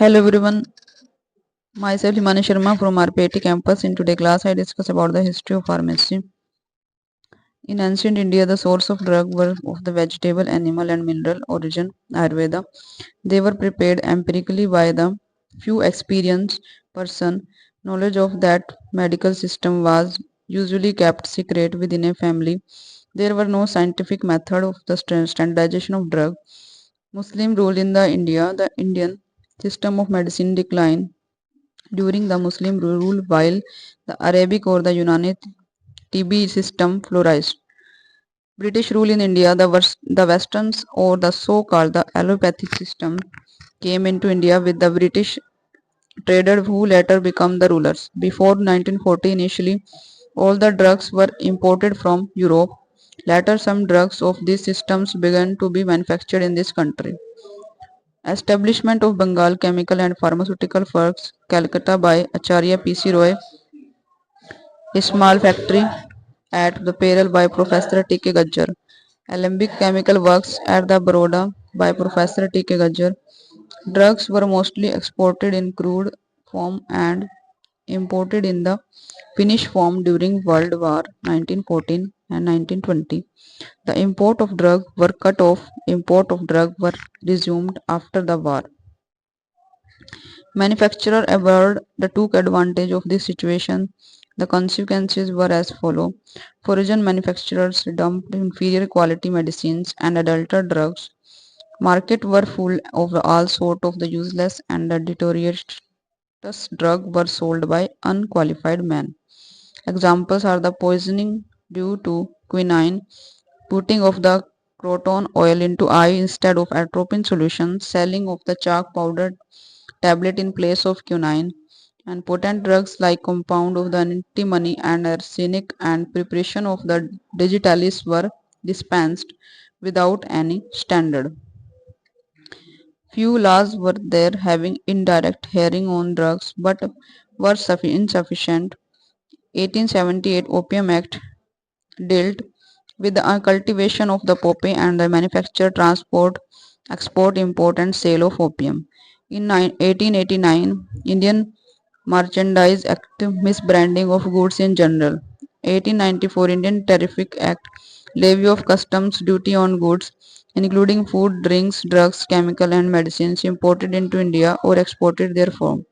Hello everyone, myself Himani Sharma from RPIT campus. In today's class, I discuss about the history of pharmacy. In ancient India, the source of drug were of the vegetable, animal, and mineral origin, Ayurveda. They were prepared empirically by the few experienced person. Knowledge of that medical system was usually kept secret within a family. There were no scientific method of the standardization of drug. Muslim rule in the India, the Indian system of medicine declined during the Muslim rule while the Arabic or the Unani TB system flourished. British rule in India, the Westerns or the so-called the allopathic system came into India with the British traders who later became the rulers. Before 1940 initially, all the drugs were imported from Europe. Later some drugs of these systems began to be manufactured in this country. Establishment of Bengal Chemical and Pharmaceutical Works, Calcutta by Acharya P.C. Roy, a small factory at the Peril by Professor T.K. Gajjar. Alembic Chemical Works at the Baroda by Professor T.K. Gajjar. Drugs were mostly exported in crude form and imported in the finished form during World War 1914 and 1920. The import of drugs were cut off. Import of drugs were resumed after the war. Manufacturer abroad took advantage of this situation. The consequences were as follow. Foreign manufacturers dumped inferior quality medicines and adulterate drugs. Markets were full of all sorts of the useless and the deteriorated drugs were sold by unqualified men. Examples are the poisoning due to quinine, putting of the croton oil into eye instead of atropine solution, selling of the chalk powder tablet in place of quinine, and potent drugs like compound of the antimony and arsenic and preparation of the digitalis were dispensed without any standard. Few laws were there having indirect hearing on drugs but were insufficient. 1878 Opium Act dealt with the cultivation of the poppy and the manufacture, transport, export, import and sale of opium. In 1889, Indian Merchandise Act misbranding of goods in general. 1894 Indian Tariff Act levy of customs duty on goods including food, drinks, drugs, chemical and medicines imported into India or exported therefrom.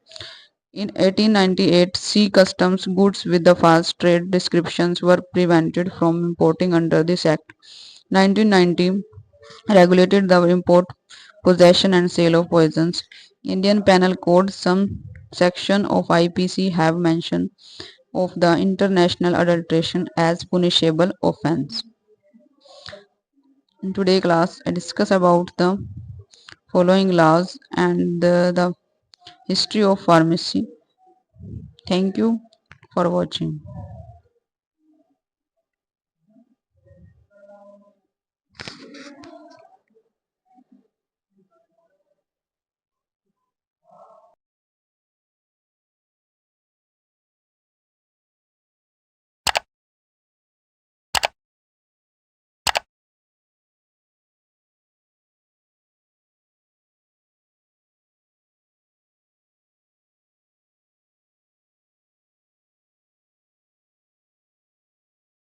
In 1898, sea customs goods with the fast trade descriptions were prevented from importing under this act. 1990 regulated the import, possession and sale of poisons. Indian Penal Code, some section of IPC have mention of the international adulteration as punishable offense. In today's class, I discuss about the following laws and the history of pharmacy. Thank you for watching.